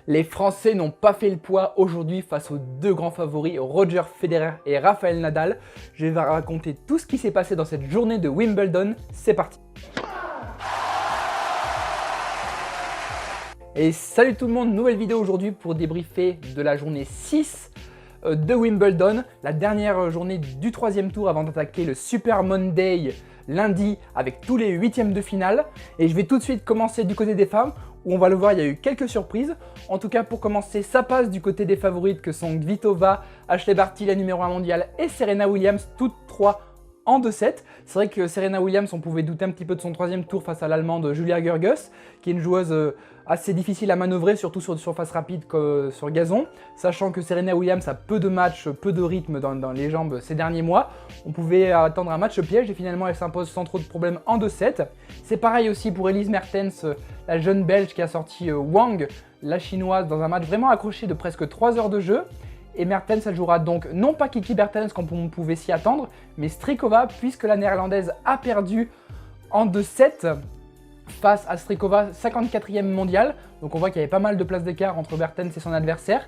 Les Français n'ont pas fait le poids aujourd'hui face aux deux grands favoris, Roger Federer et Rafael Nadal. Je vais vous raconter tout ce qui s'est passé dans cette journée de Wimbledon. C'est parti! Et salut tout le monde, nouvelle vidéo aujourd'hui pour débriefer de la journée 6 de Wimbledon, la dernière journée du troisième tour avant d'attaquer le Super Monday lundi avec tous les huitièmes de finale. Et je vais tout de suite commencer du côté des femmes où on va le voir, il y a eu quelques surprises. En tout cas pour commencer, ça passe du côté des favorites que sont Kvitova, Ashley Barty, la numéro 1 mondiale et Serena Williams, toutes trois en 2-7. C'est vrai que Serena Williams, on pouvait douter un petit peu de son troisième tour face à l'Allemande Julia Görges, qui est une joueuse assez difficile à manœuvrer, surtout sur surface rapide que sur gazon. Sachant que Serena Williams a peu de matchs, peu de rythme dans les jambes ces derniers mois, on pouvait attendre un match piège et finalement elle s'impose sans trop de problèmes en 2-7. C'est pareil aussi pour Elise Mertens, la jeune belge qui a sorti Wang, la chinoise, dans un match vraiment accroché de presque 3 heures de jeu. Et Mertens, elle jouera donc non pas Kiki Bertens comme on pouvait s'y attendre, mais Strikova, puisque la néerlandaise a perdu en 2-7 face à Strikova, 54e mondiale. Donc on voit qu'il y avait pas mal de places d'écart entre Bertens et son adversaire.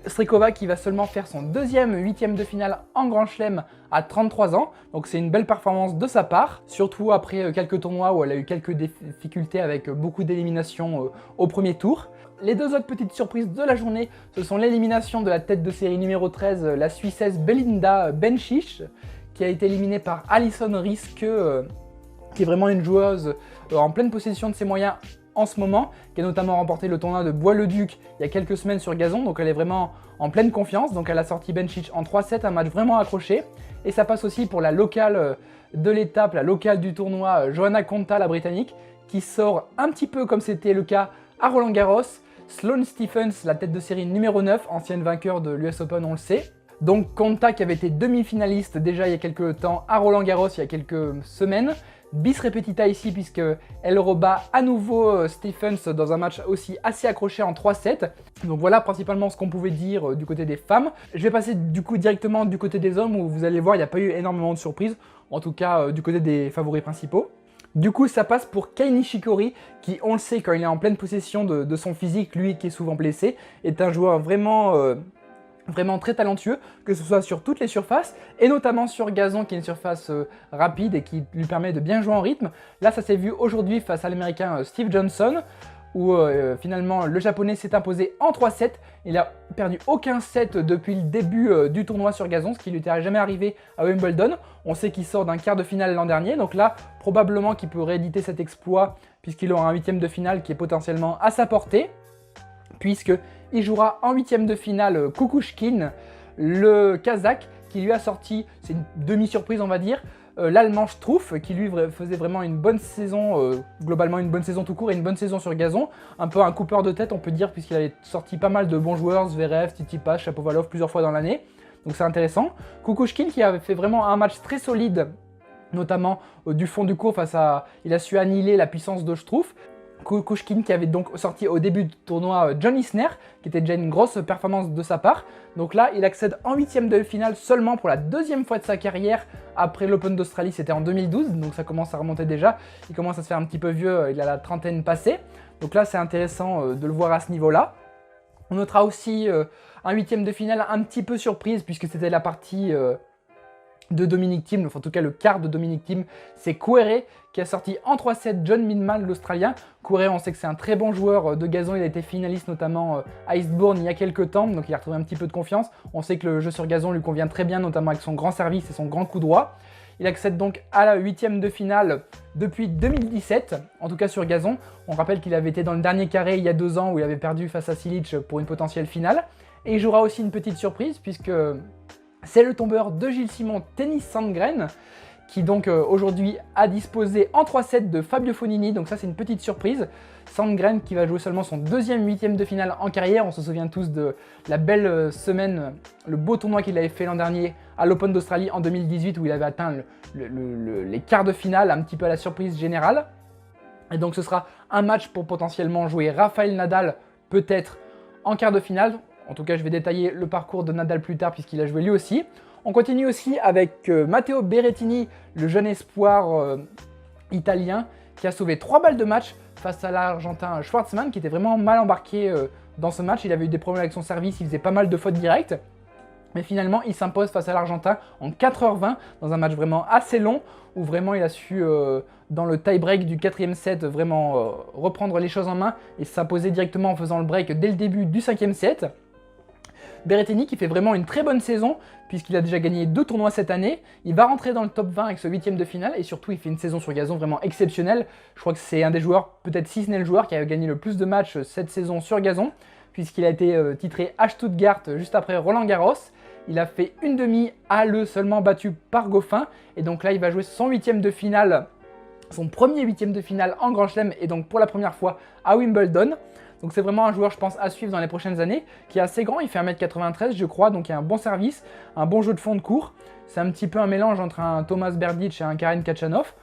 Strikova qui va seulement faire son deuxième huitième de finale en Grand Chelem à 33 ans. Donc c'est une belle performance de sa part, surtout après quelques tournois où elle a eu quelques difficultés avec beaucoup d'éliminations au premier tour. Les deux autres petites surprises de la journée, ce sont l'élimination de la tête de série numéro 13, la Suissesse Belinda Bencic, qui a été éliminée par Alison Riske, qui est vraiment une joueuse en pleine possession de ses moyens en ce moment, qui a notamment remporté le tournoi de Bois-le-Duc il y a quelques semaines sur gazon, donc elle est vraiment en pleine confiance. Donc elle a sorti Bencic en 3-7, un match vraiment accroché. Et ça passe aussi pour la locale de l'étape, la locale du tournoi, Johanna Konta, la Britannique, qui sort un petit peu comme c'était le cas à Roland-Garros. Sloane Stephens, la tête de série numéro 9, ancienne vainqueur de l'US Open, on le sait. Donc Konta qui avait été demi-finaliste déjà il y a quelques temps à Roland-Garros, il y a quelques semaines. Bis repetita ici puisqu'elle rebat à nouveau Stephens dans un match aussi assez accroché en 3-7. Donc voilà principalement ce qu'on pouvait dire du côté des femmes. Je vais passer du coup directement du côté des hommes où vous allez voir il n'y a pas eu énormément de surprises, en tout cas du côté des favoris principaux. Du coup, ça passe pour Kei Nishikori, qui, on le sait, quand il est en pleine possession de son physique, lui qui est souvent blessé, est un joueur vraiment très talentueux, que ce soit sur toutes les surfaces, et notamment sur gazon, qui est une surface rapide et qui lui permet de bien jouer en rythme. Là, ça s'est vu aujourd'hui face à l'américain Steve Johnson, où finalement le japonais s'est imposé en 3-7. Il a perdu aucun set depuis le début du tournoi sur gazon, ce qui lui était jamais arrivé à Wimbledon. On sait qu'il sort d'un quart de finale l'an dernier, donc là probablement qu'il peut rééditer cet exploit puisqu'il aura un huitième de finale qui est potentiellement à sa portée, puisqu'il jouera en huitième de finale Kukushkin, le Kazakh, qui lui a sorti, c'est une demi-surprise on va dire, l'Allemand Struff, qui lui faisait vraiment une bonne saison, globalement une bonne saison tout court et une bonne saison sur gazon. Un peu un coupeur de tête on peut dire, puisqu'il avait sorti pas mal de bons joueurs, Zverev, Tsitsipas, Shapovalov plusieurs fois dans l'année. Donc c'est intéressant. Kukushkin qui avait fait vraiment un match très solide, notamment du fond du court face à... Il a su annihiler la puissance de Struff. Kukushkin qui avait donc sorti au début du tournoi John Isner, qui était déjà une grosse performance de sa part. Donc là, il accède en huitième de finale seulement pour la deuxième fois de sa carrière après l'Open d'Australie, c'était en 2012, donc ça commence à remonter déjà. Il commence à se faire un petit peu vieux, il a la trentaine passée. Donc là, c'est intéressant de le voir à ce niveau-là. On notera aussi un huitième de finale un petit peu surprise, puisque c'était la partie... de Dominic Thiem, enfin en tout cas le quart de Dominic Thiem, c'est Querrey qui a sorti en 3-7 John Millman, l'Australien. Querrey, on sait que c'est un très bon joueur de gazon, il a été finaliste notamment à Eastbourne il y a quelques temps, donc il a retrouvé un petit peu de confiance. On sait que le jeu sur gazon lui convient très bien, notamment avec son grand service et son grand coup droit. Il accède donc à la huitième de finale depuis 2017, en tout cas sur gazon. On rappelle qu'il avait été dans le dernier carré il y a 2 ans où il avait perdu face à Cilic pour une potentielle finale. Et il jouera aussi une petite surprise puisque... c'est le tombeur de Gilles Simon, Tennys Sandgren, qui donc aujourd'hui a disposé en 3-7 de Fabio Fognini, donc ça c'est une petite surprise. Sandgren qui va jouer seulement son deuxième huitième de finale en carrière, on se souvient tous de la belle semaine, le beau tournoi qu'il avait fait l'an dernier à l'Open d'Australie en 2018 où il avait atteint les quarts de finale, un petit peu à la surprise générale. Et donc ce sera un match pour potentiellement jouer Rafael Nadal peut-être en quart de finale. En tout cas, je vais détailler le parcours de Nadal plus tard puisqu'il a joué lui aussi. On continue aussi avec Matteo Berrettini, le jeune espoir italien qui a sauvé 3 balles de match face à l'Argentin Schwartzmann qui était vraiment mal embarqué dans ce match. Il avait eu des problèmes avec son service, il faisait pas mal de fautes directes. Mais finalement, il s'impose face à l'Argentin en 4h20 dans un match vraiment assez long où vraiment il a su, dans le tie-break du 4e set, vraiment reprendre les choses en main et s'imposer directement en faisant le break dès le début du 5e set. Berrettini qui fait vraiment une très bonne saison puisqu'il a déjà gagné 2 tournois cette année. Il va rentrer dans le top 20 avec ce 8e de finale et surtout il fait une saison sur gazon vraiment exceptionnelle. Je crois que c'est un des joueurs, peut-être si ce n'est le joueur, qui a gagné le plus de matchs cette saison sur gazon puisqu'il a été titré à Stuttgart juste après Roland Garros. Il a fait une demi à Le seulement battu par Goffin et donc là il va jouer son 8e de finale, son premier 8e de finale en Grand Chelem et donc pour la première fois à Wimbledon. Donc c'est vraiment un joueur, je pense, à suivre dans les prochaines années, qui est assez grand, il fait 1m93 je crois, donc il a un bon service, un bon jeu de fond de court. C'est un petit peu un mélange entre un Thomas Berdych et un Karen Khachanov.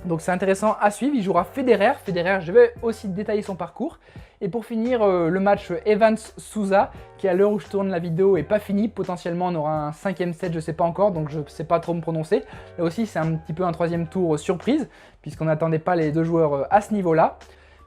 Donc c'est intéressant à suivre, il jouera Federer. Federer, je vais aussi détailler son parcours. Et pour finir, le match Evans-Sousa, qui à l'heure où je tourne la vidéo est pas fini. Potentiellement on aura un 5e set, je sais pas encore, donc je sais pas trop me prononcer. Là aussi c'est un petit peu un 3e tour surprise, puisqu'on n'attendait pas les deux joueurs à ce niveau-là.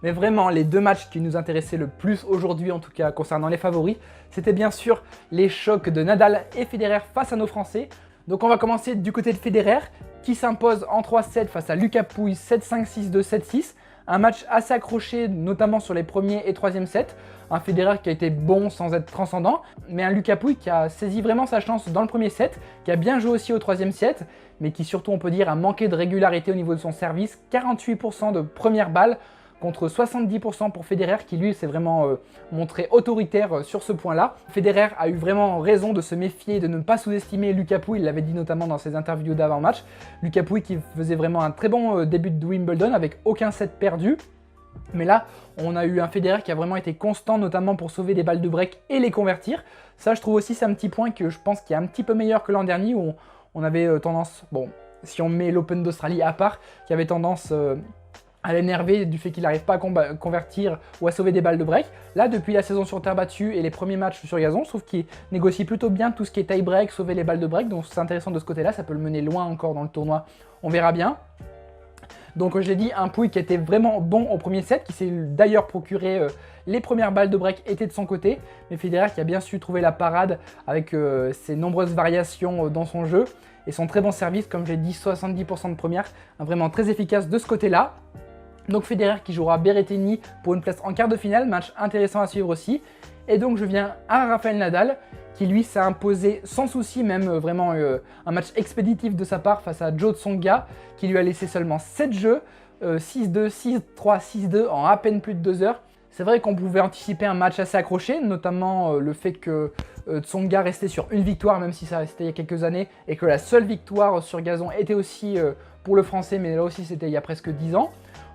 Mais vraiment, les deux matchs qui nous intéressaient le plus aujourd'hui, en tout cas concernant les favoris, c'était bien sûr les chocs de Nadal et Federer face à nos Français. Donc on va commencer du côté de Federer, qui s'impose en 3-7 face à Lucas Pouille 7-5, 6-2, 7-6. Un match assez accroché, notamment sur les premiers et 3e sets. Un Federer qui a été bon sans être transcendant, mais un Lucas Pouille qui a saisi vraiment sa chance dans le premier set, qui a bien joué aussi au 3e set, mais qui surtout, on peut dire, a manqué de régularité au niveau de son service. 48% de première balle, contre 70% pour Federer qui lui s'est vraiment montré autoritaire sur ce point-là. Federer a eu vraiment raison de se méfier, de ne pas sous-estimer Lucas Pouille, il l'avait dit notamment dans ses interviews d'avant-match. Lucas Pouille qui faisait vraiment un très bon début de Wimbledon avec aucun set perdu. Mais là, on a eu un Federer qui a vraiment été constant, notamment pour sauver des balles de break et les convertir. Ça, je trouve aussi, c'est un petit point que je pense qui est un petit peu meilleur que l'an dernier où on avait tendance, bon, si on met l'Open d'Australie à part, qui avait tendance à l'énerver du fait qu'il n'arrive pas à convertir ou à sauver des balles de break. Là, depuis la saison sur terre battue et les premiers matchs sur gazon, je trouve qu'il négocie plutôt bien tout ce qui est tie break, sauver les balles de break, donc c'est intéressant de ce côté-là, ça peut le mener loin encore dans le tournoi, on verra bien. Donc je l'ai dit, un Pouille qui était vraiment bon au premier set, qui s'est d'ailleurs procuré les premières balles de break étaient de son côté, mais Federer qui a bien su trouver la parade avec ses nombreuses variations dans son jeu et son très bon service, comme j'ai dit, 70% de première, vraiment très efficace de ce côté-là. Donc Federer qui jouera Berrettini pour une place en quart de finale, match intéressant à suivre aussi. Et donc je viens à Rafael Nadal, qui lui s'est imposé sans souci, même vraiment un match expéditif de sa part face à Joe Tsonga, qui lui a laissé seulement 7 jeux, 6-2, 6-3, 6-2 en à peine plus de 2 heures. C'est vrai qu'on pouvait anticiper un match assez accroché, notamment le fait que Tsonga restait sur une victoire, même si ça restait il y a quelques années, et que la seule victoire sur gazon était aussi pour le Français, mais là aussi c'était il y a presque 10 ans.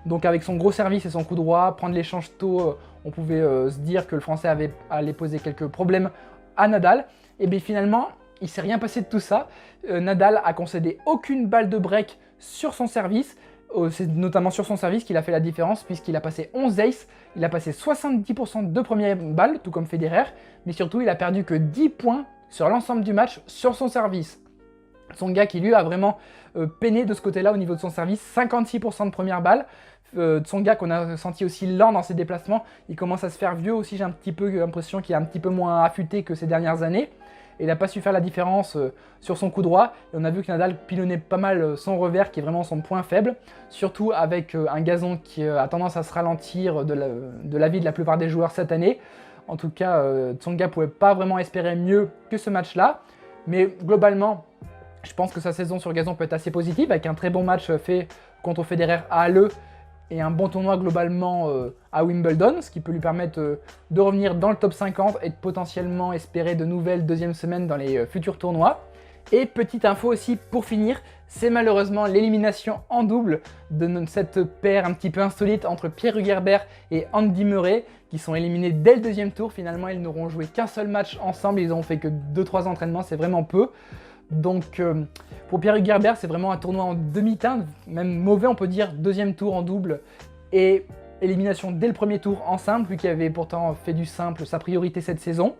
Donc avec son gros service et son coup droit, prendre l'échange tôt, on pouvait se dire que le Français allait poser quelques problèmes à Nadal. Et bien finalement, il ne s'est rien passé de tout ça. Nadal a concédé aucune balle de break sur son service. C'est notamment sur son service qu'il a fait la différence puisqu'il a passé 11 aces, il a passé 70% de première balle, tout comme Federer, mais surtout il a perdu que 10 points sur l'ensemble du match sur son service. Tsonga qui lui a vraiment peiné de ce côté-là au niveau de son service, 56% de première balle. Tsonga qu'on a senti aussi lent dans ses déplacements, il commence à se faire vieux aussi, j'ai un petit peu l'impression qu'il est un petit peu moins affûté que ces dernières années. Et il n'a pas su faire la différence sur son coup droit. Et on a vu que Nadal pilonnait pas mal son revers qui est vraiment son point faible. Surtout avec un gazon qui a tendance à se ralentir de l'avis de la plupart des joueurs cette année. En tout cas, Tsonga ne pouvait pas vraiment espérer mieux que ce match-là. Mais globalement, je pense que sa saison sur gazon peut être assez positive avec un très bon match fait contre Federer à Halle et un bon tournoi globalement à Wimbledon, ce qui peut lui permettre de revenir dans le top 50 et de potentiellement espérer de nouvelles deuxième semaines dans les futurs tournois. Et petite info aussi pour finir, c'est malheureusement l'élimination en double de cette paire un petit peu insolite entre Pierre Hugerbert et Andy Murray qui sont éliminés dès le deuxième tour. Finalement, ils n'auront joué qu'un seul match ensemble, ils n'ont fait que 2-3 entraînements, c'est vraiment peu. Donc pour Pierre Hugerbert, c'est vraiment un tournoi en demi-teinte, même mauvais on peut dire, deuxième tour en double et élimination dès le premier tour en simple, lui qui avait pourtant fait du simple sa priorité cette saison.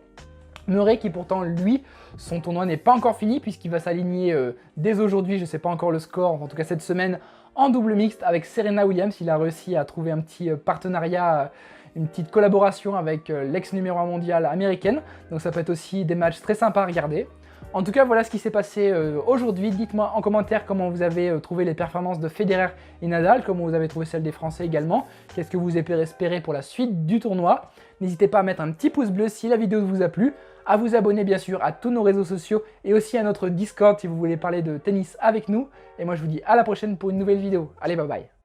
Murray qui pourtant lui, son tournoi n'est pas encore fini puisqu'il va s'aligner dès aujourd'hui, je ne sais pas encore le score, en tout cas cette semaine, en double mixte avec Serena Williams. Il a réussi à trouver un petit partenariat une petite collaboration avec l'ex numéro 1 mondial américaine. Donc ça peut être aussi des matchs très sympas à regarder. En tout cas, voilà ce qui s'est passé aujourd'hui. Dites-moi en commentaire comment vous avez trouvé les performances de Federer et Nadal, comment vous avez trouvé celles des Français également. Qu'est-ce que vous espérez pour la suite du tournoi. N'hésitez pas à mettre un petit pouce bleu si la vidéo vous a plu, à vous abonner bien sûr à tous nos réseaux sociaux et aussi à notre Discord si vous voulez parler de tennis avec nous. Et moi je vous dis à la prochaine pour une nouvelle vidéo. Allez, bye bye.